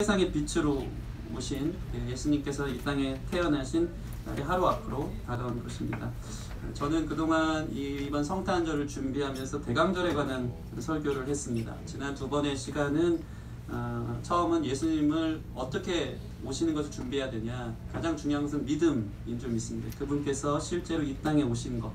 세상의 빛으로 오신 예수님께서 이 땅에 태어나신 날이 하루 앞으로 다가온 것입니다. 저는 그동안 이번 성탄절을 준비하면서 대강절에 관한 설교를 했습니다. 지난 두 번의 시간은 처음은 예수님을 어떻게 오시는 것을 준비해야 되냐, 가장 중요한 것은 믿음인 줄 믿습니다. 그분께서 실제로 이 땅에 오신 것,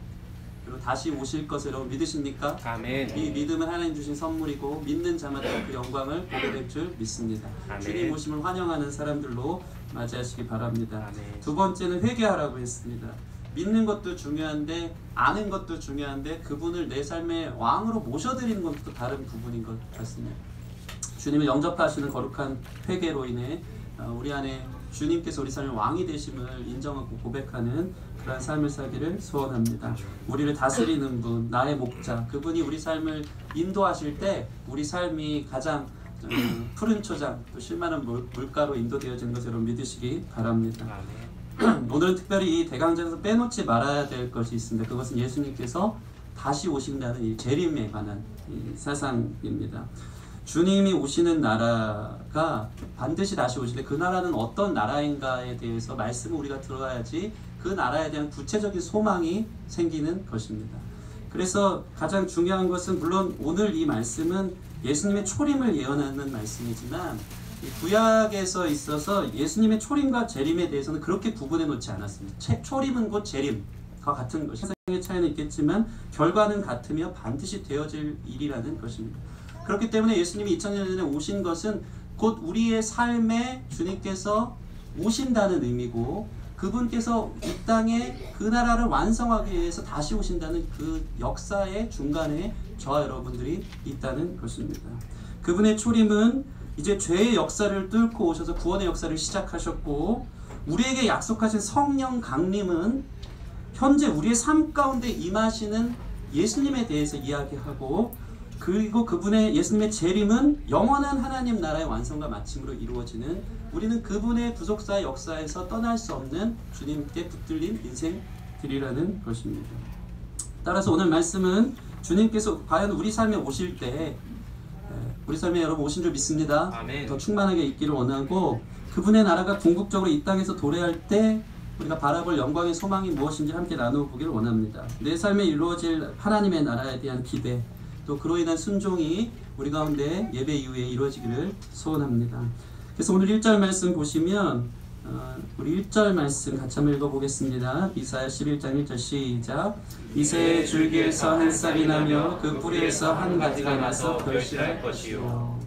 그리고 다시 오실 것을 여러분 믿으십니까? 아멘. 이 믿음은 하나님 주신 선물이고 믿는 자마다 그 영광을 보게 될 줄 믿습니다. 아멘. 주님 오심을 환영하는 사람들로 맞이하시기 바랍니다. 아멘. 두 번째는 회개하라고 했습니다. 믿는 것도 중요한데 아는 것도 중요한데 그분을 내 삶의 왕으로 모셔드리는 것도 다른 부분인 것 같습니다. 주님을 영접하시는 거룩한 회개로 인해 우리 안에 주님께서 우리 삶의 왕이 되심을 인정하고 고백하는 그러한 삶을 살기를 소원합니다. 우리를 다스리는 분, 나의 목자, 그분이 우리 삶을 인도하실 때 우리 삶이 가장 푸른 초장, 또 실만한 물가로 인도되어지는 것을 여러분 믿으시기 바랍니다. 오늘은 특별히 이 대강절에서 빼놓지 말아야 될 것이 있습니다. 그것은 예수님께서 다시 오신다는 이 재림에 관한 이 사상입니다. 주님이 오시는 나라가 반드시 다시 오실 때 그 나라는 어떤 나라인가에 대해서 말씀을 우리가 들어야지 그 나라에 대한 구체적인 소망이 생기는 것입니다. 그래서 가장 중요한 것은 물론 오늘 이 말씀은 예수님의 초림을 예언하는 말씀이지만 구약에서 있어서 예수님의 초림과 재림에 대해서는 그렇게 구분해 놓지 않았습니다. 초림은 곧 재림과 같은 것이 세상의 차이는 있겠지만 결과는 같으며 반드시 되어질 일이라는 것입니다. 그렇기 때문에 예수님이 2000년 전에 오신 것은 곧 우리의 삶에 주님께서 오신다는 의미고 그분께서 이 땅에 그 나라를 완성하기 위해서 다시 오신다는 그 역사의 중간에 저와 여러분들이 있다는 것입니다. 그분의 초림은 이제 죄의 역사를 뚫고 오셔서 구원의 역사를 시작하셨고 우리에게 약속하신 성령 강림은 현재 우리의 삶 가운데 임하시는 예수님에 대해서 이야기하고 그리고 그분의 예수님의 재림은 영원한 하나님 나라의 완성과 마침으로 이루어지는 우리는 그분의 구속사의 역사에서 떠날 수 없는 주님께 붙들린 인생들이라는 것입니다. 따라서 오늘 말씀은 주님께서 과연 우리 삶에 오실 때 우리 삶에 여러분 오신 줄 믿습니다. 아멘. 더 충만하게 있기를 원하고 그분의 나라가 궁극적으로 이 땅에서 도래할 때 우리가 바라볼 영광의 소망이 무엇인지 함께 나누어보기를 원합니다. 내 삶에 이루어질 하나님의 나라에 대한 기대 또 그로 인한 순종이 우리 가운데 예배 이후에 이루어지기를 소원합니다. 그래서 오늘 1절 말씀 보시면 우리 1절 말씀 같이 한번 읽어보겠습니다. 이사야 11장 1절 시작. 이새의 줄기에서 한 쌀이 나며 그 뿌리에서 한 가지가 나서 결실할 것이요.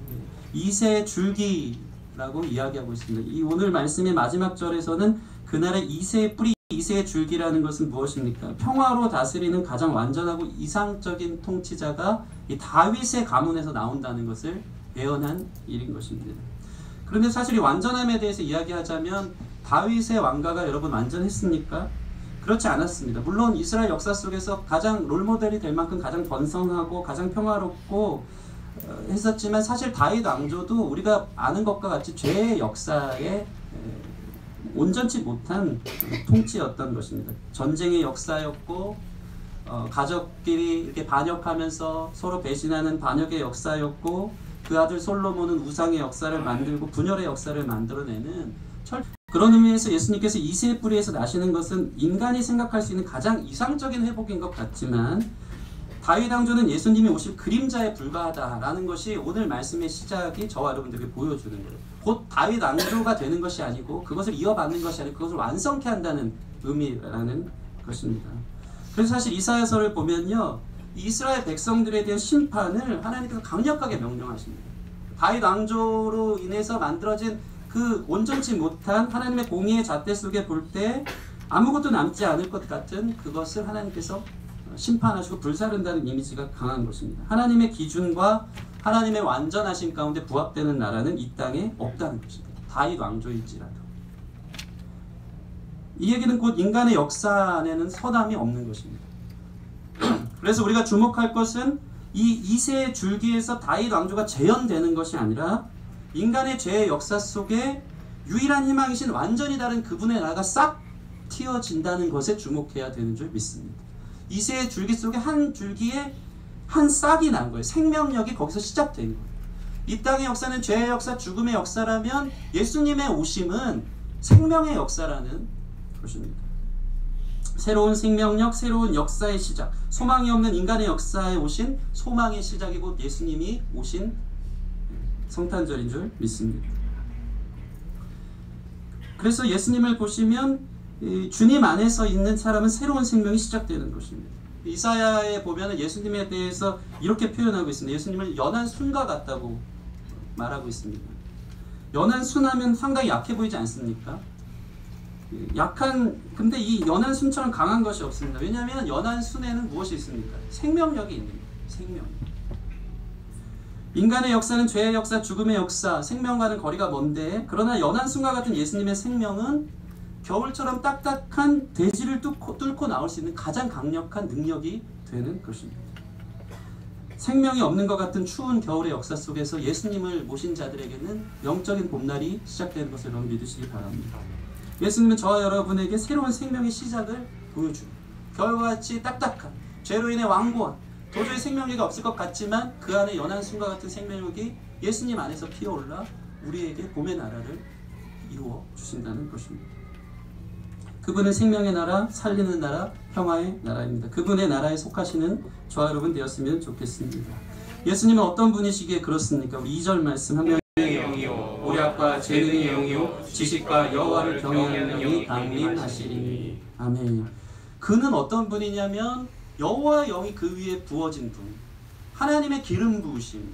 이새의 줄기라고 이야기하고 있습니다. 이 오늘 말씀의 마지막 절에서는 그날의 이새의 뿌리 이새의 줄기라는 것은 무엇입니까? 평화로 다스리는 가장 완전하고 이상적인 통치자가 이 다윗의 가문에서 나온다는 것을 예언한 일인 것입니다. 그런데 사실 이 완전함에 대해서 이야기하자면 다윗의 왕가가 여러분 완전했습니까? 그렇지 않았습니다. 물론 이스라엘 역사 속에서 가장 롤모델이 될 만큼 가장 번성하고 가장 평화롭고 했었지만 사실 다윗 왕조도 우리가 아는 것과 같이 죄의 역사에 온전치 못한 통치였던 것입니다. 전쟁의 역사였고 가족끼리 이렇게 반역하면서 서로 배신하는 반역의 역사였고 그 아들 솔로몬은 우상의 역사를 만들고 분열의 역사를 만들어내는 그런 의미에서 예수님께서 이새의 뿌리에서 나시는 것은 인간이 생각할 수 있는 가장 이상적인 회복인 것 같지만 다윗 왕조는 예수님이 오실 그림자에 불과하다라는 것이 오늘 말씀의 시작이 저와 여러분들에게 보여주는 거예요. 곧 다윗 왕조가 되는 것이 아니고 그것을 이어받는 것이 아니고 그것을 완성케 한다는 의미라는 것입니다. 그래서 사실 이사야서를 보면요, 이스라엘 백성들에 대한 심판을 하나님께서 강력하게 명령하십니다. 다윗 왕조로 인해서 만들어진 그 온전치 못한 하나님의 공의의 잣대 속에 볼 때 아무것도 남지 않을 것 같은 그것을 하나님께서 심판하시고 불사른다는 이미지가 강한 것입니다. 하나님의 기준과 하나님의 완전하신 가운데 부합되는 나라는 이 땅에 없다는 것입니다. 다윗 왕조일지라도. 이 얘기는 곧 인간의 역사 안에는 선함이 없는 것입니다. 그래서 우리가 주목할 것은 이 이새의 줄기에서 다윗 왕조가 재현되는 것이 아니라 인간의 죄의 역사 속에 유일한 희망이신 완전히 다른 그분의 나라가 싹 튀어진다는 것에 주목해야 되는 줄 믿습니다. 이새의 줄기 속에 한 줄기에 한 싹이 난 거예요. 생명력이 거기서 시작된 거예요. 이 땅의 역사는 죄의 역사, 죽음의 역사라면 예수님의 오심은 생명의 역사라는 것입니다. 새로운 생명력, 새로운 역사의 시작, 소망이 없는 인간의 역사에 오신 소망의 시작이 곧 예수님이 오신 성탄절인 줄 믿습니다. 그래서 예수님을 보시면 주님 안에서 있는 사람은 새로운 생명이 시작되는 것입니다. 이사야에 보면 예수님에 대해서 이렇게 표현하고 있습니다. 예수님을 연한 순과 같다고 말하고 있습니다. 연한 순하면 상당히 약해 보이지 않습니까? 근데 이 연한 순처럼 강한 것이 없습니다. 왜냐하면 연한 순에는 무엇이 있습니까? 생명력이 있는 거예요. 생명력. 인간의 역사는 죄의 역사, 죽음의 역사, 생명과는 거리가 먼데, 그러나 연한 순과 같은 예수님의 생명은 겨울처럼 딱딱한 대지를 뚫고 나올 수 있는 가장 강력한 능력이 되는 것입니다. 생명이 없는 것 같은 추운 겨울의 역사 속에서 예수님을 모신 자들에게는 영적인 봄날이 시작되는 것을 여러분 믿으시기 바랍니다. 예수님은 저와 여러분에게 새로운 생명의 시작을 보여줍니다. 겨울같이 딱딱한, 죄로 인해 완고한, 도저히 생명력이 없을 것 같지만 그 안에 연한 순과 같은 생명력이 예수님 안에서 피어올라 우리에게 봄의 나라를 이루어 주신다는 것입니다. 그분은 생명의 나라, 살리는 나라, 평화의 나라입니다. 그분의 나라에 속하시는 저와 여러분 되었으면 좋겠습니다. 예수님은 어떤 분이시기에 그렇습니까? 우리 2절 말씀 한 명의 영이요 모략과 재능의 영이요 지식과 여호와를 경외하는 영이 강림하시리니. 아멘. 그는 어떤 분이냐면 여호와의 영이 그 위에 부어진 분, 하나님의 기름 부으심,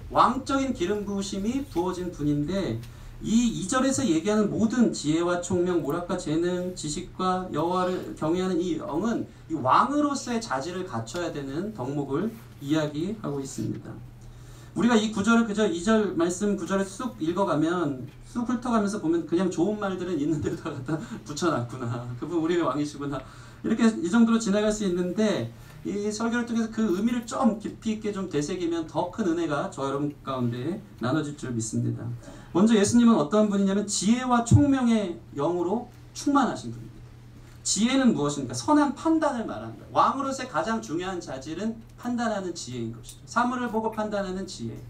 왕적인 기름 부으심이 부어진 분인데, 이 2절에서 얘기하는 모든 지혜와 총명, 모략과 재능, 지식과 여호와를 경외하는 이 영은 이 왕으로서의 자질을 갖춰야 되는 덕목을 이야기하고 있습니다. 우리가 이 구절을 그저 2절 말씀 구절을 쑥 읽어가면, 쑥 훑어가면서 보면 그냥 좋은 말들은 있는 데로 다 갖다 붙여놨구나, 그분 우리의 왕이시구나, 이렇게 이 정도로 지나갈 수 있는데, 이 설교를 통해서 그 의미를 좀 깊이 있게 좀 되새기면 더 큰 은혜가 저 여러분 가운데 나눠질 줄 믿습니다. 먼저 예수님은 어떤 분이냐면 지혜와 총명의 영으로 충만하신 분입니다. 지혜는 무엇입니까? 선한 판단을 말하는 거예요. 왕으로서의 가장 중요한 자질은 판단하는 지혜인 것이죠. 사물을 보고 판단하는 지혜.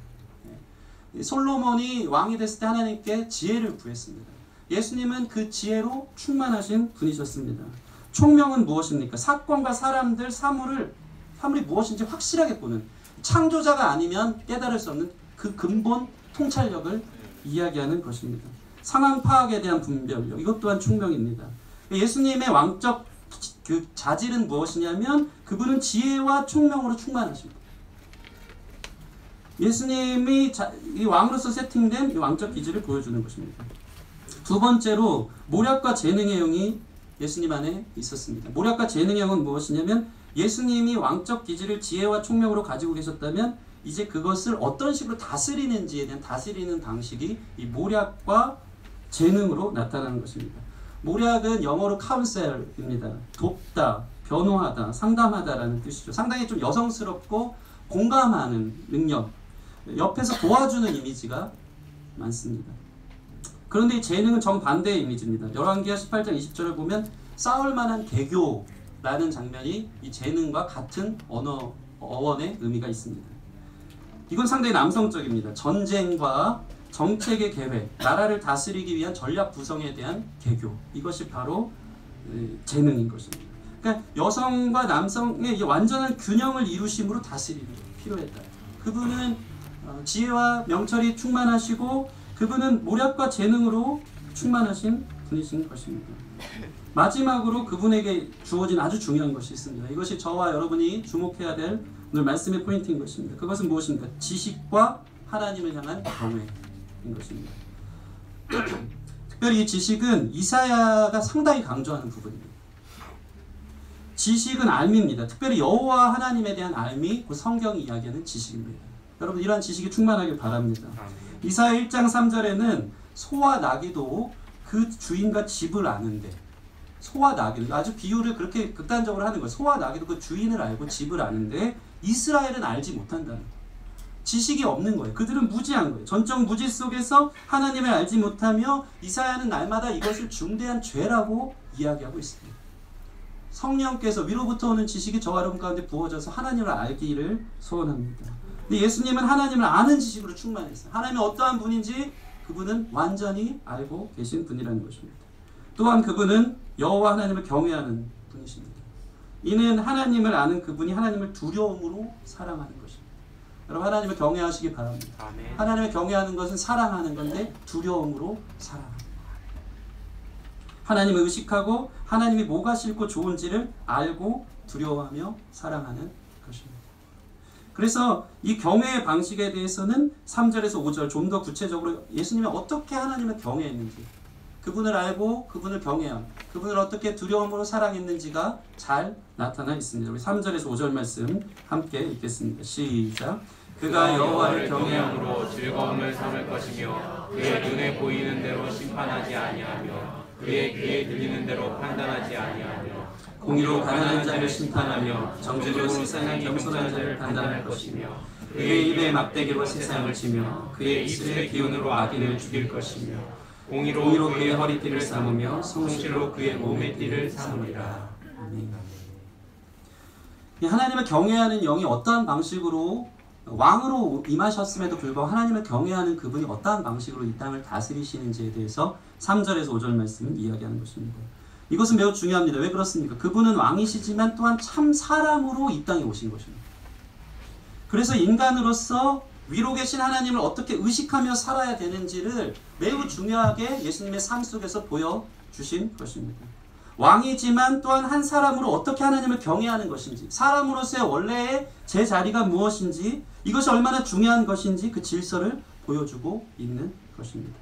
솔로몬이 왕이 됐을 때 하나님께 지혜를 구했습니다. 예수님은 그 지혜로 충만하신 분이셨습니다. 총명은 무엇입니까? 사건과 사람들, 사물이 무엇인지 확실하게 보는, 창조자가 아니면 깨달을 수 없는 그 근본 통찰력을 이야기하는 것입니다. 상황 파악에 대한 분별력, 이것 또한 총명입니다. 예수님의 왕적 그 자질은 무엇이냐면 그분은 지혜와 총명으로 충만하십니다. 예수님이 이 왕으로서 세팅된 이 왕적 기질을 보여주는 것입니다. 두 번째로 모략과 재능의 영이 예수님 안에 있었습니다. 모략과 재능의 영은 무엇이냐면 예수님이 왕적 기질을 지혜와 총명으로 가지고 계셨다면 이제 그것을 어떤 식으로 다스리는지에 대한 다스리는 방식이 이 모략과 재능으로 나타나는 것입니다. 모략은 영어로 카운셀입니다. 돕다, 변호하다, 상담하다라는 뜻이죠. 상당히 좀 여성스럽고 공감하는 능력, 옆에서 도와주는 이미지가 많습니다. 그런데 이 재능은 정반대의 이미지입니다. 열왕기하 18장 20절을 보면 싸울 만한 개교라는 장면이 이 재능과 같은 어원의 의미가 있습니다. 이건 상당히 남성적입니다. 전쟁과 정책의 계획, 나라를 다스리기 위한 전략 구성에 대한 개교, 이것이 바로 재능인 것입니다. 그러니까 여성과 남성의 완전한 균형을 이루심으로 다스리는 게 필요했다. 그분은 지혜와 명철이 충만하시고 그분은 모략과 재능으로 충만하신 분이신 것입니다. 마지막으로 그분에게 주어진 아주 중요한 것이 있습니다. 이것이 저와 여러분이 주목해야 될 오늘 말씀의 포인트인 것입니다. 그것은 무엇입니까? 지식과 하나님을 향한 경외인 것입니다. 특별히 이 지식은 이사야가 상당히 강조하는 부분입니다. 지식은 알미입니다. 특별히 여호와 하나님에 대한 알미, 그 성경이 이야기하는 지식입니다. 여러분 이러한 지식이 충만하길 바랍니다. 이사야 1장 3절에는 소와 나귀도 그 주인과 집을 아는데, 소와 나귀도 아주 비유를 그렇게 극단적으로 하는 거예요. 소와 나귀도 그 주인을 알고 집을 아는데 이스라엘은 알지 못한다는 거예요. 지식이 없는 거예요. 그들은 무지한 거예요. 전적 무지 속에서 하나님을 알지 못하며 이사야는 날마다 이것을 중대한 죄라고 이야기하고 있습니다. 성령께서 위로부터 오는 지식이 저와 여러분 가운데 부어져서 하나님을 알기를 소원합니다. 근데 예수님은 하나님을 아는 지식으로 충만했어요. 하나님이 어떠한 분인지 그분은 완전히 알고 계신 분이라는 것입니다. 또한 그분은 여호와 하나님을 경외하는 분이십니다. 이는 하나님을 아는 그분이 하나님을 두려움으로 사랑하는 것입니다. 여러분, 하나님을 경외하시기 바랍니다. 아멘. 하나님을 경외하는 것은 사랑하는 건데 두려움으로 사랑합니다. 하나님을 의식하고 하나님이 뭐가 싫고 좋은지를 알고 두려워하며 사랑하는 것입니다. 그래서 이 경외의 방식에 대해서는 3절에서 5절 좀 더 구체적으로 예수님이 어떻게 하나님을 경외했는지, 그분을 알고 그분을 경외함, 그분을 어떻게 두려움으로 사랑했는지가 잘 나타나 있습니다. 우리 3절에서 5절 말씀 함께 읽겠습니다. 시작. 그가 여호와를 경외함으로 즐거움을 삼을 것이며 그의 눈에 보이는 대로 심판하지 아니하며 그의 귀에 들리는 대로 판단하지 아니하며 공의로 가난한 자를 심판하며 정직으로 세상의 겸손한 자를 판단할 것이며 그의 입에 막대기로 세상을 치며 그의 입술의 기운으로 악인을 죽일 것이며 공의로 그의 허리띠를 삼으며 성실로 그의 몸의 띠를 삼으리라. 아멘. 하나님을 경외하는 영이 어떠한 방식으로 왕으로 임하셨음에도 불구하고 하나님을 경외하는 그분이 어떠한 방식으로 이 땅을 다스리시는지에 대해서 3절에서 5절 말씀은 이야기하는 것입니다. 이것은 매우 중요합니다. 왜 그렇습니까? 그분은 왕이시지만 또한 참 사람으로 이 땅에 오신 것입니다. 그래서 인간으로서 위로 계신 하나님을 어떻게 의식하며 살아야 되는지를 매우 중요하게 예수님의 삶 속에서 보여주신 것입니다. 왕이지만 또한 한 사람으로 어떻게 하나님을 경외하는 것인지, 사람으로서의 원래의 제 자리가 무엇인지, 이것이 얼마나 중요한 것인지 그 질서를 보여주고 있는 것입니다.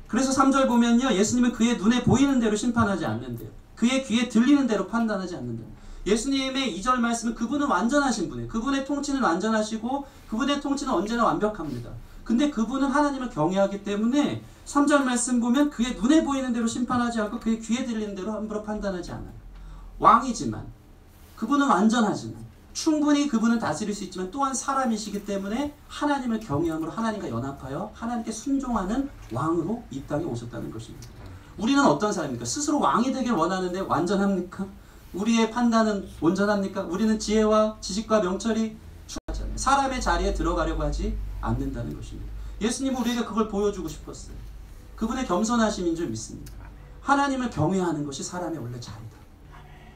그래서 3절 보면요, 예수님은 그의 눈에 보이는 대로 심판하지 않는데요, 그의 귀에 들리는 대로 판단하지 않는데요. 예수님의 2절 말씀은 그분은 완전하신 분이에요. 그분의 통치는 완전하시고 그분의 통치는 언제나 완벽합니다. 근데 그분은 하나님을 경외하기 때문에 3절 말씀 보면 그의 눈에 보이는 대로 심판하지 않고 그의 귀에 들리는 대로 함부로 판단하지 않아요. 왕이지만, 그분은 완전하지만, 충분히 그분은 다스릴 수 있지만 또한 사람이시기 때문에 하나님을 경외함으로 하나님과 연합하여 하나님께 순종하는 왕으로 이 땅에 오셨다는 것입니다. 우리는 어떤 사람입니까? 스스로 왕이 되길 원하는데 완전합니까? 우리의 판단은 온전합니까? 우리는 지혜와 지식과 명철이 충분하잖아요. 사람의 자리에 들어가려고 하지 않는다는 것입니다. 예수님은 우리에게 그걸 보여주고 싶었어요. 그분의 겸손하심인 줄 믿습니다. 하나님을 경외하는 것이 사람의 원래 자리다.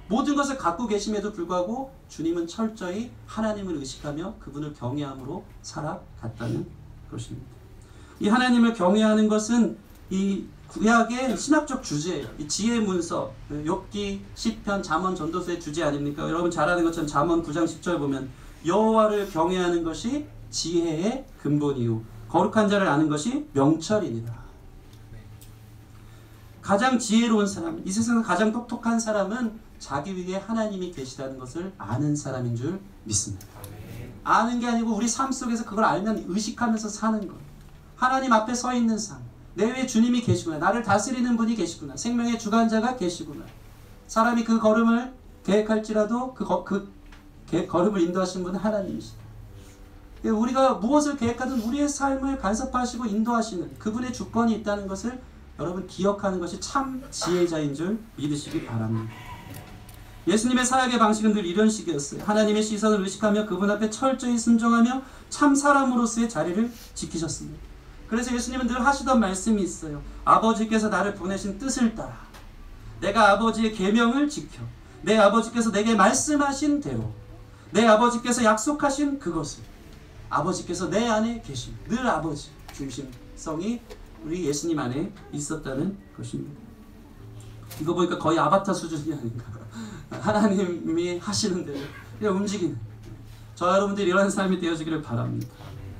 모든 것을 갖고 계심에도 불구하고 주님은 철저히 하나님을 의식하며 그분을 경외함으로 살아갔다는 것입니다. 이 하나님을 경외하는 것은 이 구약의 신학적 주제예요. 이 지혜 문서, 욥기, 시편, 잠언, 전도서의 주제 아닙니까? 여러분 잘 아는 것처럼 잠언 9장 10절 보면 여호와를 경외하는 것이 지혜의 근본이요 거룩한 자를 아는 것이 명철이니라. 가장 지혜로운 사람, 이 세상에서 가장 똑똑한 사람은 자기 위에 하나님이 계시다는 것을 아는 사람인 줄 믿습니다. 아는 게 아니고 우리 삶 속에서 그걸 알면 의식하면서 사는 것. 하나님 앞에 서 있는 삶. 내 위에 주님이 계시구나. 나를 다스리는 분이 계시구나. 생명의 주관자가 계시구나. 사람이 그 걸음을 계획할지라도 그 걸음을 인도하신 분은 하나님이시다. 우리가 무엇을 계획하든 우리의 삶을 간섭하시고 인도하시는 그분의 주권이 있다는 것을 여러분 기억하는 것이 참 지혜자인 줄 믿으시기 바랍니다. 예수님의 사역의 방식은 늘 이런 식이었어요. 하나님의 시선을 의식하며 그분 앞에 철저히 순종하며 참 사람으로서의 자리를 지키셨습니다. 그래서 예수님은 늘 하시던 말씀이 있어요. 아버지께서 나를 보내신 뜻을 따라 내가 아버지의 계명을 지켜 내 아버지께서 내게 말씀하신 대로 내 아버지께서 약속하신 그것을 아버지께서 내 안에 계신 늘 아버지 중심성이 우리 예수님 안에 있었다는 것입니다. 이거 보니까 거의 아바타 수준이 아닌가. 하나님이 하시는 대로 그냥 움직이는 저 여러분들이 이런 삶이 되어지기를 바랍니다.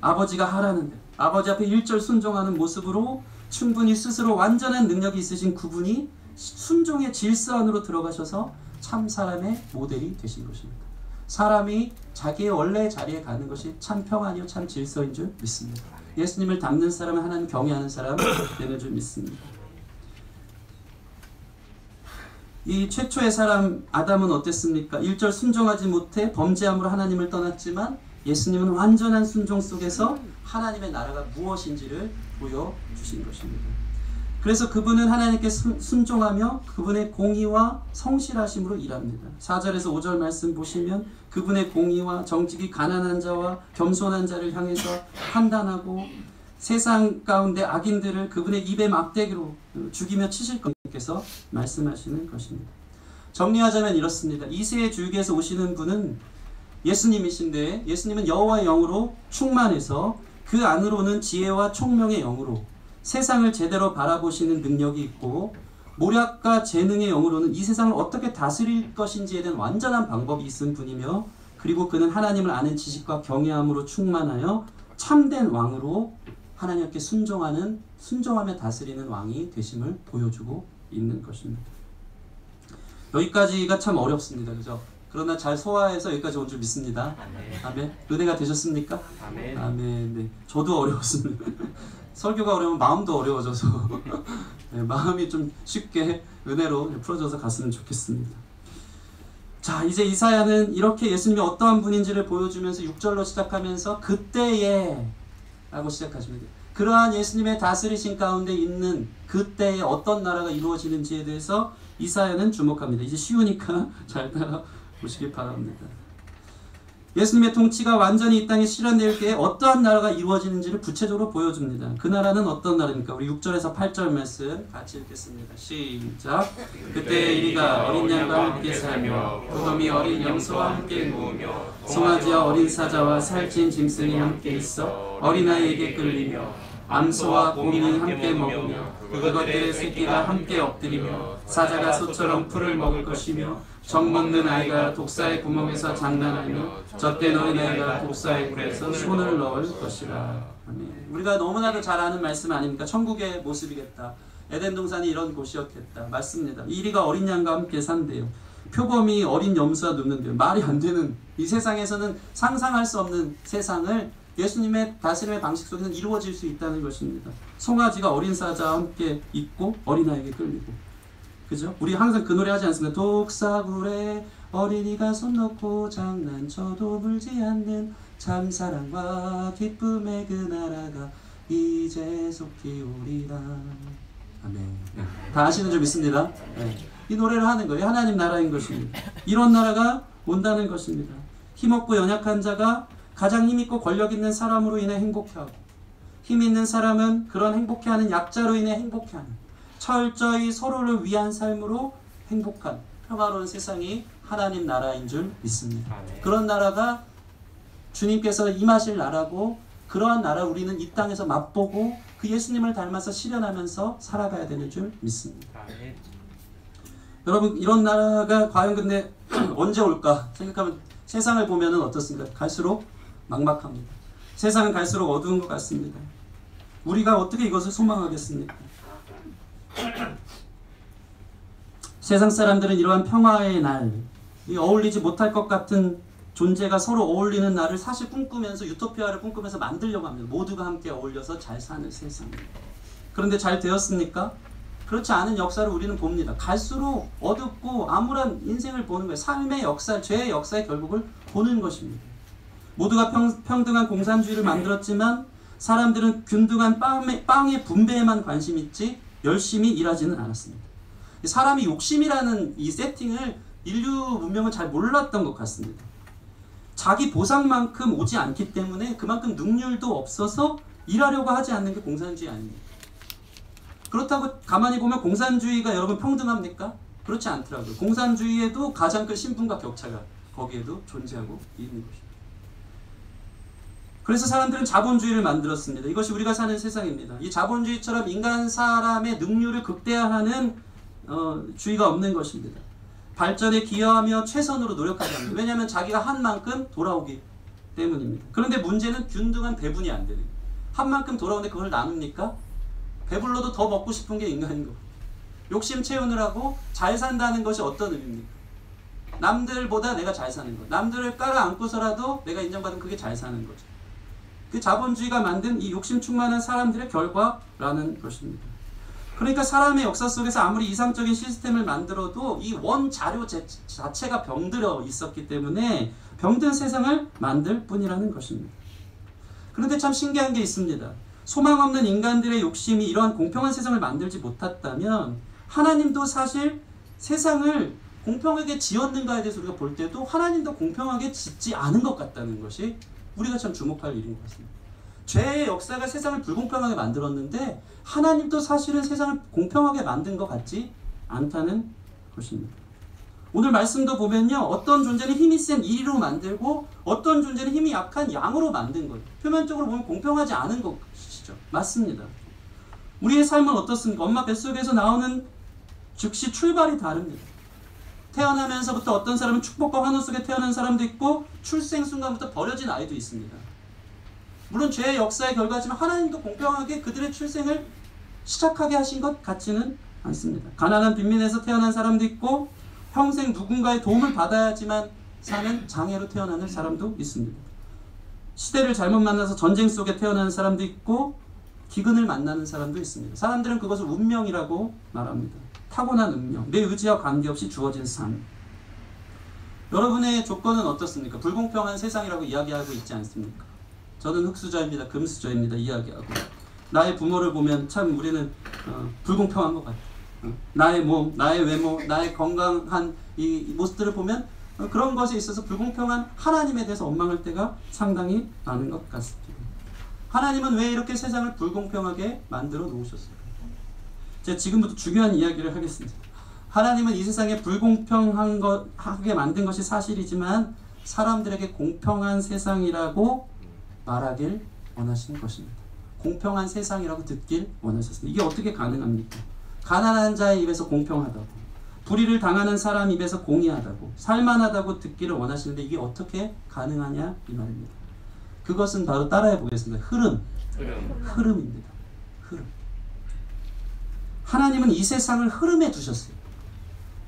아버지가 하라는 대로 아버지 앞에 일절 순종하는 모습으로 충분히 스스로 완전한 능력이 있으신 그분이 순종의 질서 안으로 들어가셔서 참 사람의 모델이 되신 것입니다. 사람이 자기의 원래의 자리에 가는 것이 참 평안이요 참 질서인 줄 믿습니다. 예수님을 닮는 사람은 하나님 경외하는 사람 되는 줄 믿습니다. 이 최초의 사람 아담은 어땠습니까? 1절 순종하지 못해 범죄함으로 하나님을 떠났지만 예수님은 완전한 순종 속에서 하나님의 나라가 무엇인지를 보여주신 것입니다. 그래서 그분은 하나님께 순종하며 그분의 공의와 성실하심으로 일합니다. 4절에서 5절 말씀 보시면 그분의 공의와 정직이 가난한 자와 겸손한 자를 향해서 판단하고 세상 가운데 악인들을 그분의 입의 막대기로 죽이며 치실 것께서 말씀하시는 것입니다. 정리하자면 이렇습니다. 이세의 줄기에서 오시는 분은 예수님이신데, 예수님은 여호와의 영으로 충만해서 그 안으로는 지혜와 총명의 영으로 세상을 제대로 바라보시는 능력이 있고, 모략과 재능의 영으로는 이 세상을 어떻게 다스릴 것인지에 대한 완전한 방법이 있은 분이며, 그리고 그는 하나님을 아는 지식과 경외함으로 충만하여 참된 왕으로 하나님께 순종하며 다스리는 왕이 되심을 보여주고 있는 것입니다. 여기까지가 참 어렵습니다. 그죠? 그러나 잘 소화해서 여기까지 온 줄 믿습니다. 아멘. 은혜가 되셨습니까? 아멘. 아멘. 네. 저도 어려웠습니다. 설교가 어려우면 마음도 어려워져서 네, 마음이 좀 쉽게 은혜로 풀어져서 갔으면 좋겠습니다. 자, 이제 이사야는 이렇게 예수님이 어떠한 분인지를 보여주면서 6절로 시작하면서 그때에 라고 시작하십니다. 그러한 예수님의 다스리신 가운데 있는 그때에 어떤 나라가 이루어지는지에 대해서 이사야는 주목합니다. 이제 쉬우니까 잘 따라보시기 바랍니다. 예수님의 통치가 완전히 이 땅에 실현될 때에 어떠한 나라가 이루어지는지를 구체적으로 보여줍니다. 그 나라는 어떤 나라입니까? 우리 6절에서 8절 말씀 같이 읽겠습니다. 시작. 그때 이리가 어린 양과 함께 살며 도돔이 어린 염소와 함께 누우며 송아지와 어린 사자와 살찐 짐승이 함께 있어 어린아이에게 끌리며 암소와 곰이 함께 먹으며 그것들의 새끼가 함께 엎드리며 사자가 소처럼 풀을 먹을 것이며 정 먹는 아이가 독사의 구멍에서 장난하며 젖된 어린아이가 독사의 굴에서 손을 넣을 것이라. 아멘. 우리가 너무나도 잘 아는 말씀 아닙니까? 천국의 모습이겠다. 에덴 동산이 이런 곳이었겠다. 맞습니다. 이리가 어린 양과 함께 산대요. 표범이 어린 염소와 눕는데요. 말이 안 되는, 이 세상에서는 상상할 수 없는 세상을 예수님의 다스림의 방식 속에서는 이루어질 수 있다는 것입니다. 송아지가 어린 사자와 함께 있고 어린아이에게 끌리고, 그죠? 우리 항상 그 노래 하지 않습니까? 독사굴에 어린이가 손 놓고 장난쳐도 물지 않는 참사랑과 기쁨의 그 나라가 이제 속히 오리라. 아멘. 네. 다 아시는 줄 믿습니다. 네. 이 노래를 하는 거예요. 하나님 나라인 것입니다. 이런 나라가 온다는 것입니다. 힘없고 연약한 자가 가장 힘있고 권력 있는 사람으로 인해 행복해하고, 힘 있는 사람은 그런 행복해하는 약자로 인해 행복해하는, 철저히 서로를 위한 삶으로 행복한 평화로운 세상이 하나님 나라인 줄 믿습니다. 그런 나라가 주님께서 임하실 나라고, 그러한 나라 우리는 이 땅에서 맛보고 그 예수님을 닮아서 실현하면서 살아가야 되는 줄 믿습니다. 여러분, 이런 나라가 과연 근데 언제 올까 생각하면 세상을 보면은 어떻습니까? 갈수록 막막합니다. 세상은 갈수록 어두운 것 같습니다. 우리가 어떻게 이것을 소망하겠습니까? 세상 사람들은 이러한 평화의 날, 이 어울리지 못할 것 같은 존재가 서로 어울리는 날을 사실 꿈꾸면서, 유토피아를 꿈꾸면서 만들려고 합니다. 모두가 함께 어울려서 잘 사는 세상. 그런데 잘 되었습니까? 그렇지 않은 역사를 우리는 봅니다. 갈수록 어둡고 암울한 인생을 보는 거예요. 삶의 역사, 죄의 역사의 결국을 보는 것입니다. 모두가 평등한 공산주의를 만들었지만 사람들은 균등한 빵의 분배에만 관심 있지 열심히 일하지는 않았습니다. 사람이 욕심이라는 이 세팅을 인류 문명은 잘 몰랐던 것 같습니다. 자기 보상만큼 오지 않기 때문에 그만큼 능률도 없어서 일하려고 하지 않는 게 공산주의 아닙니까? 그렇다고 가만히 보면 공산주의가 여러분 평등합니까? 그렇지 않더라고요. 공산주의에도 가장 큰 신분과 격차가 거기에도 존재하고 있는 것입니다. 그래서 사람들은 자본주의를 만들었습니다. 이것이 우리가 사는 세상입니다. 이 자본주의처럼 인간 사람의 능률을 극대화하는 주의가 없는 것입니다. 발전에 기여하며 최선으로 노력하지 않습니다. 왜냐하면 자기가 한 만큼 돌아오기 때문입니다. 그런데 문제는 균등한 배분이 안 되는 거예요. 한 만큼 돌아오는데 그걸 나눕니까? 배불러도 더 먹고 싶은 게 인간인 겁니다. 욕심 채우느라고 잘 산다는 것이 어떤 의미입니까? 남들보다 내가 잘 사는 것. 남들을 깔아안고서라도 내가 인정받으면 그게 잘 사는 거죠. 그 자본주의가 만든 이 욕심 충만한 사람들의 결과라는 것입니다. 그러니까 사람의 역사 속에서 아무리 이상적인 시스템을 만들어도 이 원 자료 자체가 병들어 있었기 때문에 병든 세상을 만들 뿐이라는 것입니다. 그런데 참 신기한 게 있습니다. 소망 없는 인간들의 욕심이 이러한 공평한 세상을 만들지 못했다면 하나님도 사실 세상을 공평하게 지었는가에 대해서 우리가 볼 때도 하나님도 공평하게 짓지 않은 것 같다는 것이 우리가 참 주목할 일인 것 같습니다. 죄의 역사가 세상을 불공평하게 만들었는데 하나님도 사실은 세상을 공평하게 만든 것 같지 않다는 것입니다. 오늘 말씀도 보면요, 어떤 존재는 힘이 센 이리로 만들고 어떤 존재는 힘이 약한 양으로 만든 거예요. 표면적으로 보면 공평하지 않은 것이죠. 맞습니다. 우리의 삶은 어떻습니까? 엄마 뱃속에서 나오는 즉시 출발이 다릅니다. 태어나면서부터 어떤 사람은 축복과 환호 속에 태어난 사람도 있고 출생 순간부터 버려진 아이도 있습니다. 물론 죄의 역사의 결과지만 하나님도 공평하게 그들의 출생을 시작하게 하신 것 같지는 않습니다. 가난한 빈민에서 태어난 사람도 있고 평생 누군가의 도움을 받아야지만 사는 장애로 태어나는 사람도 있습니다. 시대를 잘못 만나서 전쟁 속에 태어나는 사람도 있고 기근을 만나는 사람도 있습니다. 사람들은 그것을 운명이라고 말합니다. 타고난 운명, 내 의지와 관계없이 주어진 삶. 여러분의 조건은 어떻습니까? 불공평한 세상이라고 이야기하고 있지 않습니까? 저는 흙수저입니다. 금수저입니다. 이야기하고 나의 부모를 보면 참 우리는 불공평한 것 같아요. 나의 몸, 나의 외모, 나의 건강한 이 모습들을 보면 그런 것에 있어서 불공평한 하나님에 대해서 원망할 때가 상당히 많은 것 같습니다. 하나님은 왜 이렇게 세상을 불공평하게 만들어 놓으셨을까요? 제가 지금부터 중요한 이야기를 하겠습니다. 하나님은 이 세상에 불공평하게 만든 것이 사실이지만 사람들에게 공평한 세상이라고 말하길 원하신 것입니다. 공평한 세상이라고 듣길 원하셨습니다. 이게 어떻게 가능합니까? 가난한 자의 입에서 공평하다고, 불의를 당하는 사람 입에서 공의하다고, 살만하다고 듣기를 원하시는데 이게 어떻게 가능하냐 이 말입니다. 그것은 바로 따라해 보겠습니다. 흐름입니다. 흐름. 하나님은 이 세상을 흐름에 두셨어요.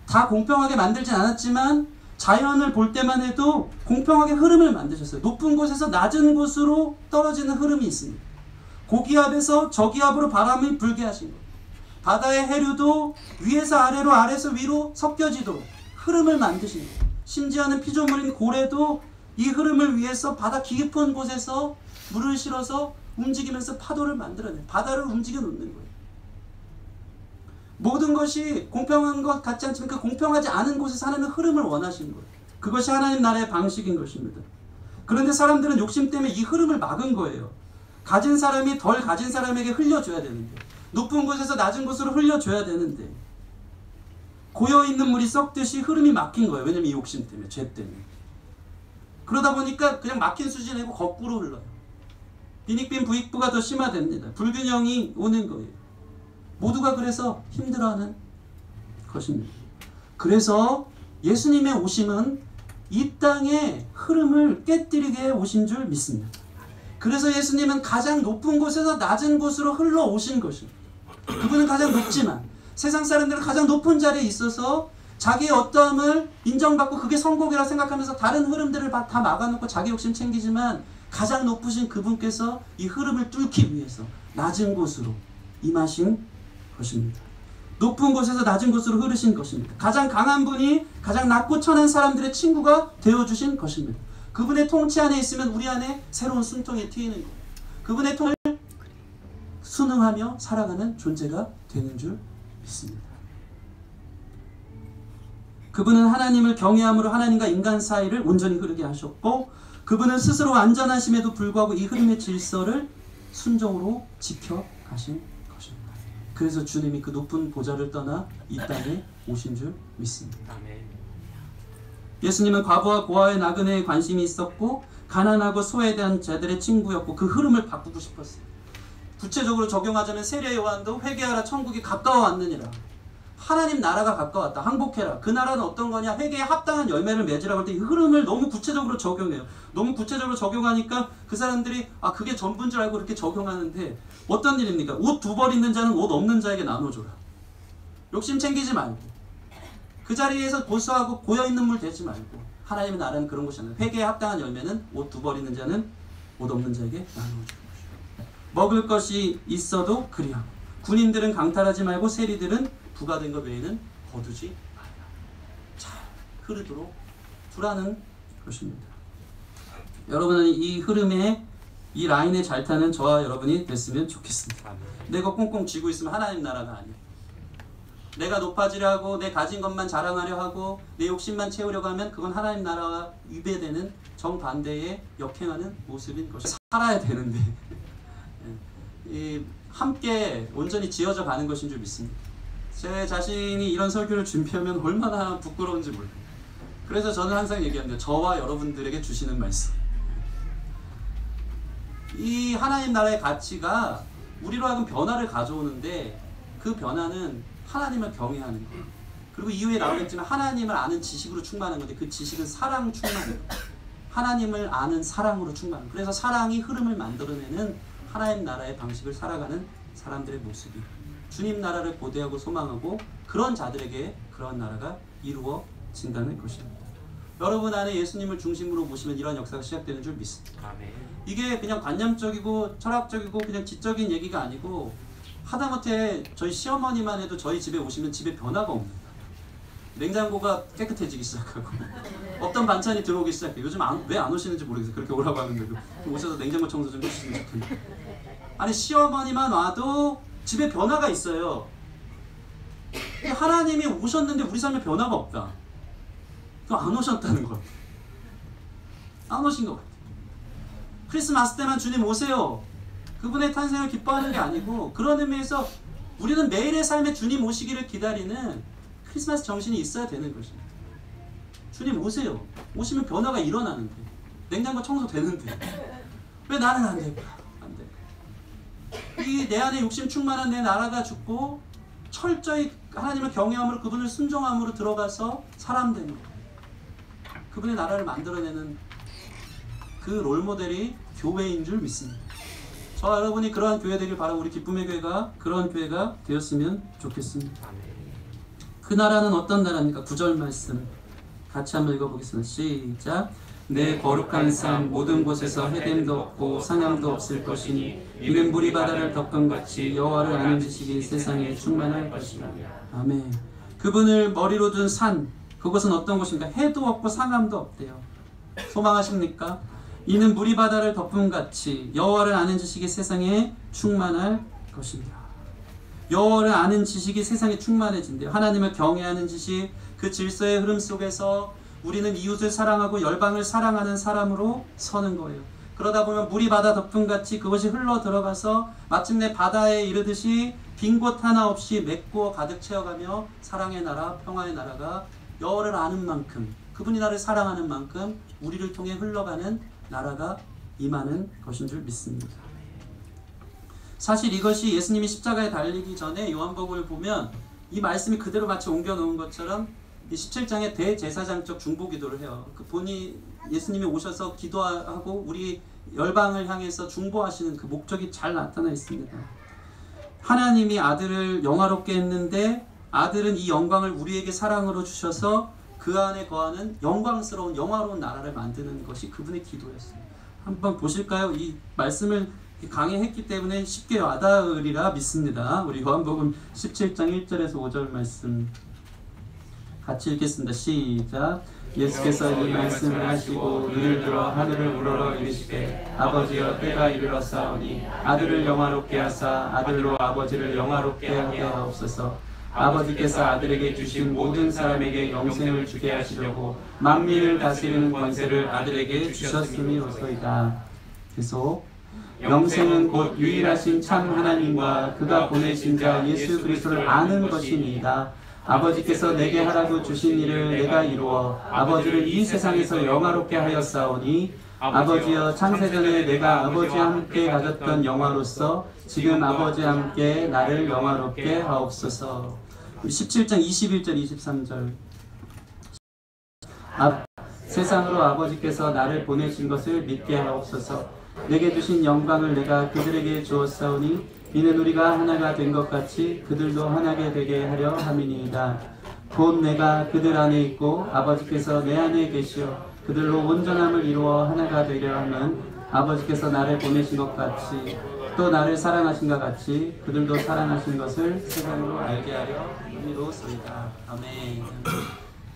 다 공평하게 만들진 않았지만 자연을 볼 때만 해도 공평하게 흐름을 만드셨어요. 높은 곳에서 낮은 곳으로 떨어지는 흐름이 있습니다. 고기압에서 저기압으로 바람이 불게 하신 거예요. 바다의 해류도 위에서 아래로 아래에서 위로 섞여지도록 흐름을 만드신 거예요. 심지어는 피조물인 고래도 이 흐름을 위해서 바다 깊은 곳에서 물을 실어서 움직이면서 파도를 만들어내요. 바다를 움직여 놓는 거예요. 모든 것이 공평한 것 같지 않지만 그 공평하지 않은 곳에서 하나님은 흐름을 원하시는 거예요. 그것이 하나님 나라의 방식인 것입니다. 그런데 사람들은 욕심 때문에 이 흐름을 막은 거예요. 가진 사람이 덜 가진 사람에게 흘려줘야 되는데, 높은 곳에서 낮은 곳으로 흘려줘야 되는데 고여있는 물이 썩듯이 흐름이 막힌 거예요. 왜냐면 이 욕심 때문에, 죄 때문에. 그러다 보니까 그냥 막힌 수준이고 거꾸로 흘러요. 빈익빈 부익부가 더 심화됩니다. 불균형이 오는 거예요. 모두가 그래서 힘들어하는 것입니다. 그래서 예수님의 오심은 이 땅의 흐름을 깨뜨리게 오신 줄 믿습니다. 그래서 예수님은 가장 높은 곳에서 낮은 곳으로 흘러오신 것입니다. 그분은 가장 높지만 세상 사람들은 가장 높은 자리에 있어서 자기의 어떠함을 인정받고 그게 성공이라 생각하면서 다른 흐름들을 다 막아놓고 자기 욕심 챙기지만 가장 높으신 그분께서 이 흐름을 뚫기 위해서 낮은 곳으로 임하신 것입니다. 높은 곳에서 낮은 곳으로 흐르신 것입니다. 가장 강한 분이 가장 낮고 천한 사람들의 친구가 되어주신 것입니다. 그분의 통치 안에 있으면 우리 안에 새로운 숨통이 트이는 거예요. 그분의 통을 순응하며 살아가는 존재가 되는 줄 믿습니다. 그분은 하나님을 경외함으로 하나님과 인간 사이를 온전히 흐르게 하셨고, 그분은 스스로 완전하심에도 불구하고 이 흐름의 질서를 순종으로 지켜가신 것입니다. 그래서 주님이 그 높은 보좌를 떠나 이 땅에 오신 줄 믿습니다. 예수님은 과부와 고아의 나그네에 관심이 있었고 가난하고 소외된 자들의 친구였고 그 흐름을 바꾸고 싶었어요. 구체적으로 적용하자면 세례 요한도 회개하라 천국이 가까워 왔느니라. 하나님 나라가 가까웠다. 항복해라. 그 나라는 어떤 거냐? 회개에 합당한 열매를 맺으라고 할 때 이 흐름을 너무 구체적으로 적용해요. 너무 구체적으로 적용하니까 그 사람들이 그게 전부인 줄 알고 이렇게 적용하는데 어떤 일입니까? 옷 2벌 있는 자는 옷 없는 자에게 나눠줘라. 욕심 챙기지 말고 그 자리에서 고수하고 고여있는 물 대지 말고 하나님의 나라는 그런 것이 아니라 회개에 합당한 열매는 옷 2벌 있는 자는 옷 없는 자에게 나눠줘라. 먹을 것이 있어도 그리하고 군인들은 강탈하지 말고 세리들은 부과된 것 외에는 거두지 말라. 잘 흐르도록 두라는 것입니다. 여러분은 이 흐름에 이 라인에 잘 타는 저와 여러분이 됐으면 좋겠습니다. 내가 꽁꽁 쥐고 있으면 하나님 나라가 아니에요. 내가 높아지려고 내 가진 것만 자랑하려 하고 내 욕심만 채우려고 하면 그건 하나님 나라와 위배되는 정반대의 역행하는 모습인 것이 살아야 되는데 함께 온전히 지어져 가는 것인 줄 믿습니다. 제 자신이 이런 설교를 준비하면 얼마나 부끄러운지 몰라요. 그래서 저는 항상 얘기합니다. 저와 여러분들에게 주시는 말씀, 이 하나님 나라의 가치가 우리로 하여금 변화를 가져오는데 그 변화는 하나님을 경외하는 거예요. 그리고 이후에 나오겠지만 하나님을 아는 지식으로 충만한 건데 그 지식은 사랑 충만해요. 하나님을 아는 사랑으로 충만해요. 그래서 사랑이 흐름을 만들어내는 하나님 나라의 방식을 살아가는 사람들의 모습이 주님 나라를 고대하고 소망하고 그런 자들에게 그런 나라가 이루어진다는 것입니다. 여러분 안에 예수님을 중심으로 모시면 이런 역사가 시작되는 줄 믿습니다. 아멘. 이게 그냥 관념적이고 철학적이고 그냥 지적인 얘기가 아니고 하다못해 저희 시어머니만 해도 저희 집에 오시면 집에 변화가 옵니다. 냉장고가 깨끗해지기 시작하고 어떤 반찬이 들어오기 시작해요. 요즘 왜 안 오시는지 모르겠어요. 그렇게 오라고 하는데도 오셔서 냉장고 청소 좀 해주시면 좋겠네요. 아니 시어머니만 와도 집에 변화가 있어요. 하나님이 오셨는데 우리 삶에 변화가 없다. 그거 안 오셨다는 것. 안 오신 것 같아요. 크리스마스 때만 주님 오세요. 그분의 탄생을 기뻐하는 게 아니고 그런 의미에서 우리는 매일의 삶에 주님 오시기를 기다리는 크리스마스 정신이 있어야 되는 것입니다. 주님 오세요. 오시면 변화가 일어나는데 냉장고 청소되는데 왜 나는 안 될까? 안 될까? 이 내 안에 욕심 충만한 내 나라가 죽고 철저히 하나님을 경외함으로 그분을 순종함으로 들어가서 사람 되는 거예요. 그분의 나라를 만들어내는 그 롤모델이 교회인 줄 믿습니다. 저와 여러분이 그러한 교회 되길 바라고 우리 기쁨의 교회가 그러한 교회가 되었으면 좋겠습니다. 그 나라는 어떤 나라입니까? 9절 말씀 같이 한번 읽어보겠습니다. 시작. 내 거룩한 산 모든 곳에서 해됨도 없고 상함도 없을 것이니 이는 물이 바다를 덮은 같이 여호와를 아는 지식이 세상에 충만할 것이다. 아멘. 그분을 머리로 둔 산, 그것은 어떤 곳입니까? 해도 없고 상함도 없대요. 소망하십니까? 이는 물이 바다를 덮은 같이 여호와를 아는 지식이 세상에 충만할 것입니다. 여호와를 아는 지식이 세상에 충만해진대요. 하나님을 경외하는 지식, 그 질서의 흐름 속에서 우리는 이웃을 사랑하고 열방을 사랑하는 사람으로 서는 거예요. 그러다 보면 물이 바다 덮은 같이 그것이 흘러 들어가서 마침내 바다에 이르듯이 빈 곳 하나 없이 맺고 가득 채워가며 사랑의 나라, 평화의 나라가 여호와를 아는 만큼, 그분이 나를 사랑하는 만큼 우리를 통해 흘러가는 나라가 임하는 것인 줄 믿습니다. 사실 이것이 예수님이 십자가에 달리기 전에 요한복음을 보면 이 말씀이 그대로 마치 옮겨 놓은 것처럼 이 17장에 대제사장적 중보기도를 해요. 그 예수님이 오셔서 기도하고 우리 열방을 향해서 중보하시는 그 목적이 잘 나타나 있습니다. 하나님이 아들을 영화롭게 했는데 아들은 이 영광을 우리에게 사랑으로 주셔서 그 안에 거하는 영광스러운 영화로운 나라를 만드는 것이 그분의 기도였어요. 한번 보실까요? 이 말씀을 강해했기 때문에 쉽게 와닿으리라 믿습니다. 우리 요한복음 17장 1절에서 5절 말씀 같이 읽겠습니다. 시작. 예수께서 이 말씀을 하시고 눈을 들어 하늘을 우러러 이르시되 아버지여 때가 이르렀사오니 아들을 영화롭게 하사 아들로 아버지를 영화롭게 하게 하옵소서. 아버지께서 아들에게 주신 모든 사람에게 영생을 주게 하시려고 만민을 다스리는 권세를 아들에게 주셨음이로소이다. 계속. 영생은 곧 유일하신 참 하나님과 그가 보내신 자 예수 그리스도를 아는 것이니이다. 아버지께서 내게 하라고 주신 일을 내가 이루어 아버지를 이 세상에서 영화롭게 하였사오니 아버지여 창세전에 내가 아버지와 함께 가졌던 영화로서 지금 아버지와 함께 나를 영화롭게 하옵소서. 17장 21절 23절 세상으로 아버지께서 나를 보내신 것을 믿게 하옵소서. 내게 주신 영광을 내가 그들에게 주었사오니 이는 우리가 하나가 된 것 같이 그들도 하나게 되게 하려 함이니이다. 곧 내가 그들 안에 있고 아버지께서 내 안에 계시어 그들로 온전함을 이루어 하나가 되려 하면 아버지께서 나를 보내신 것 같이 또 나를 사랑하신 것 같이 그들도 사랑하신 것을 세상으로 알게 하려 함이로소이다. 아멘.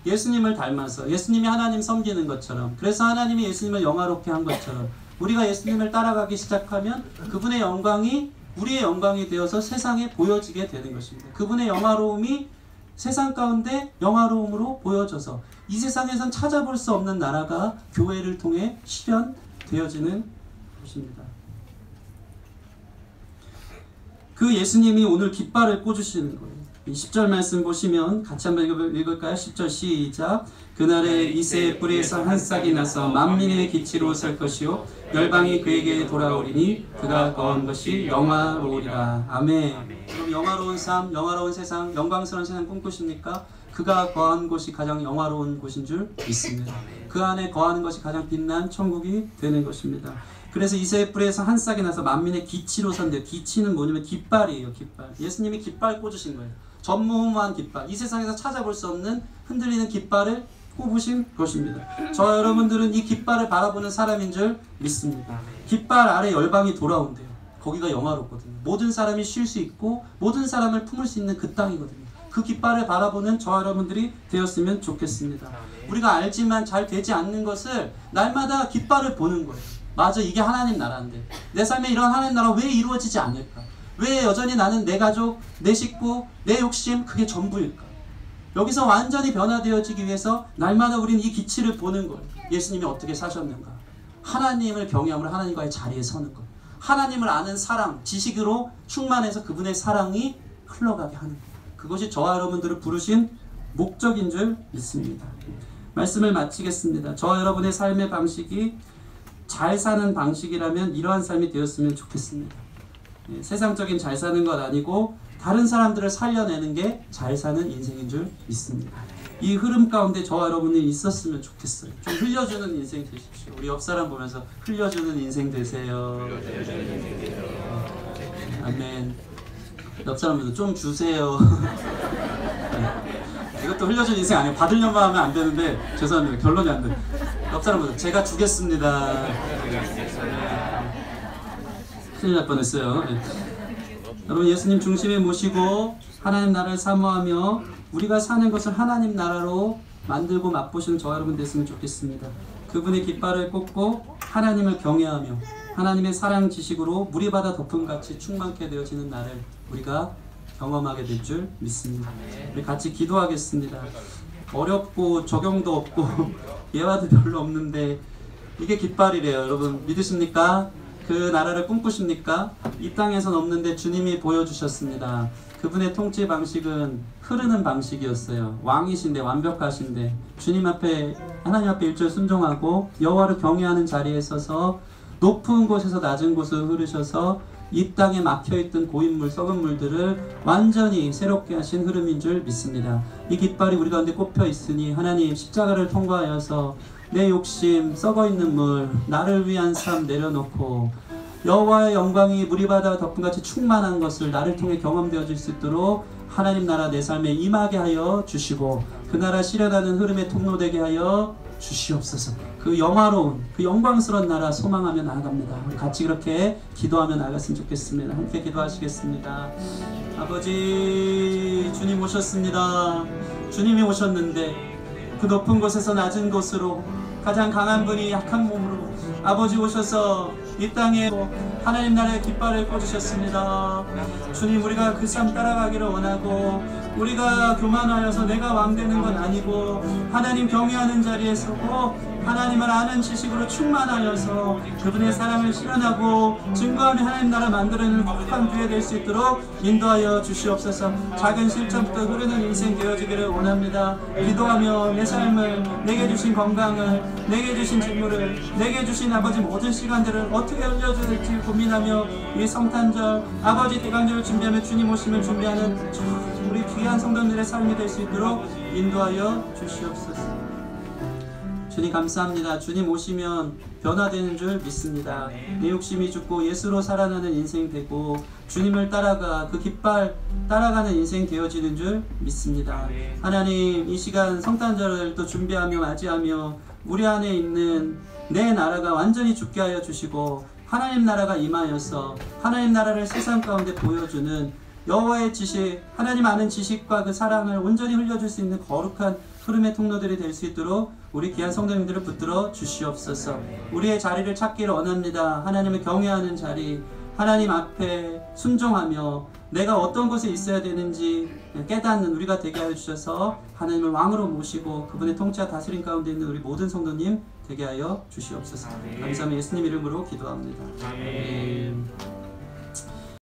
예수님을 닮아서 예수님이 하나님 섬기는 것처럼, 그래서 하나님이 예수님을 영화롭게 한 것처럼 우리가 예수님을 따라가기 시작하면 그분의 영광이 우리의 영광이 되어서 세상에 보여지게 되는 것입니다. 그분의 영화로움이 세상 가운데 영화로움으로 보여져서 이 세상에선 찾아볼 수 없는 나라가 교회를 통해 실현되어지는 것입니다. 그 예수님이 오늘 깃발을 꽂으시는 거예요. 10절 말씀 보시면 같이 한번 읽을까요? 10절 시작. 그날에 이새의 뿌리에서 한 싹이 나서 만민의 기치로 설 것이요 열방이 그에게 돌아오리니 그가 거한 것이 영화로우리라. 아멘. 그럼 영화로운 삶, 영화로운 세상, 영광스러운 세상 꿈꾸십니까? 그가 거한 곳이 가장 영화로운 곳인 줄 믿습니다. 그 안에 거하는 것이 가장 빛난 천국이 되는 것입니다. 그래서 이새의 뿌리에서 한 싹이 나서 만민의 기치로 선대요. 기치는 뭐냐면 깃발이에요. 깃발. 예수님이 깃발 꽂으신 거예요. 전무후무한 깃발, 이 세상에서 찾아볼 수 없는 흔들리는 깃발을 꼽으신 것입니다. 저와 여러분들은 이 깃발을 바라보는 사람인 줄 믿습니다. 깃발 아래 열방이 돌아온대요. 거기가 영화롭거든요. 모든 사람이 쉴 수 있고 모든 사람을 품을 수 있는 그 땅이거든요. 그 깃발을 바라보는 저와 여러분들이 되었으면 좋겠습니다. 우리가 알지만 잘 되지 않는 것을 날마다 깃발을 보는 거예요. 맞아, 이게 하나님 나라인데 내 삶에 이런 하나님 나라 왜 이루어지지 않을까? 왜 여전히 나는 내 가족, 내 식구, 내 욕심 그게 전부일까? 여기서 완전히 변화되어지기 위해서 날마다 우리는 이 기치를 보는 거예요. 예수님이 어떻게 사셨는가? 하나님을 경외함으로 하나님과의 자리에 서는 것. 하나님을 아는 사랑, 지식으로 충만해서 그분의 사랑이 흘러가게 하는 것. 그것이 저와 여러분들을 부르신 목적인 줄 믿습니다. 말씀을 마치겠습니다. 저와 여러분의 삶의 방식이 잘 사는 방식이라면 이러한 삶이 되었으면 좋겠습니다. 세상적인 잘 사는 것 아니고 다른 사람들을 살려내는 게 잘 사는 인생인 줄 믿습니다. 이 흐름 가운데 저와 여러분이 있었으면 좋겠어요. 좀 흘려주는 인생 되십시오. 우리 옆 사람 보면서 흘려주는 인생 되세요. 아멘. 옆 사람들도 좀 주세요. 이것도 흘려주는 인생 아니에요. 받으려고 하면 안 되는데 죄송합니다. 결론이 안 돼. 옆 사람들도 제가 주겠습니다. 큰일 날 뻔했어요. 네. 여러분 예수님 중심에 모시고 하나님 나라를 사모하며 우리가 사는 것을 하나님 나라로 만들고 맛보시는 저와 여러분 됐으면 좋겠습니다. 그분의 깃발을 꽂고 하나님을 경외하며 하나님의 사랑 지식으로 무리바다 덮음같이 충만케 되어지는 날을 우리가 경험하게 될 줄 믿습니다. 우리 같이 기도하겠습니다. 어렵고 적용도 없고 예화도 별로 없는데 이게 깃발이래요. 여러분 믿으십니까? 그 나라를 꿈꾸십니까? 이 땅에선 없는데 주님이 보여주셨습니다. 그분의 통치 방식은 흐르는 방식이었어요. 왕이신데 완벽하신데 주님 앞에 하나님 앞에 일절 순종하고 여호와를 경외하는 자리에 서서 높은 곳에서 낮은 곳으로 흐르셔서 이 땅에 막혀있던 고인물 썩은 물들을 완전히 새롭게 하신 흐름인 줄 믿습니다. 이 깃발이 우리 가운데 꼽혀 있으니 하나님 십자가를 통과하여서 내 욕심, 썩어있는 물, 나를 위한 삶 내려놓고 여호와의 영광이 무리바다 덮음같이 충만한 것을 나를 통해 경험되어질 수 있도록 하나님 나라 내 삶에 임하게 하여 주시고 그 나라 실현하는 흐름의 통로되게 하여 주시옵소서. 그 영화로운, 그 영광스러운 나라 소망하며 나아갑니다. 우리 같이 그렇게 기도하며 나아갔으면 좋겠습니다. 함께 기도하시겠습니다. 아버지, 주님 오셨습니다. 주님이 오셨는데 그 높은 곳에서 낮은 곳으로 가장 강한 분이 약한 몸으로 아버지 오셔서 이 땅에 하나님 나라의 깃발을 꽂으셨습니다. 주님, 우리가 그 삶 따라가기를 원하고 우리가 교만하여서 내가 왕 되는 건 아니고 하나님 경외하는 자리에 서고 하나님을 아는 지식으로 충만하여서 그분의 사랑을 실현하고 증거하며 하나님 나라 만들어내는 거룩한 교회 될 수 있도록 인도하여 주시옵소서. 작은 실천부터 흐르는 인생 되어지기를 원합니다. 기도하며 내 삶을, 내게 주신 건강을, 내게 주신 직무를, 내게 주신 아버지 모든 시간들을 어떻게 흘려줘야 될지 고민하며 이 성탄절 아버지 대강절을 준비하며 주님 오심을 준비하는 우리 귀한 성도들의 삶이 될 수 있도록 인도하여 주시옵소서. 주님 감사합니다. 주님 오시면 변화되는 줄 믿습니다. 내 욕심이 죽고 예수로 살아나는 인생 되고 주님을 따라가 그 깃발 따라가는 인생 되어지는 줄 믿습니다. 하나님, 이 시간 성탄절을 또 준비하며 맞이하며 우리 안에 있는 내 나라가 완전히 죽게 하여 주시고 하나님 나라가 임하여서 하나님 나라를 세상 가운데 보여주는 여호와의 지식, 하나님 아는 지식과 그 사랑을 온전히 흘려줄 수 있는 거룩한 흐름의 통로들이 될 수 있도록 우리 귀한 성도님들을 붙들어 주시옵소서. 우리의 자리를 찾기를 원합니다. 하나님을 경외하는 자리, 하나님 앞에 순종하며 내가 어떤 곳에 있어야 되는지 깨닫는 우리가 되게 하여 주셔서 하나님을 왕으로 모시고 그분의 통치와 다스림 가운데 있는 우리 모든 성도님 되게 하여 주시옵소서. 감사합니다. 예수님 이름으로 기도합니다. 아멘.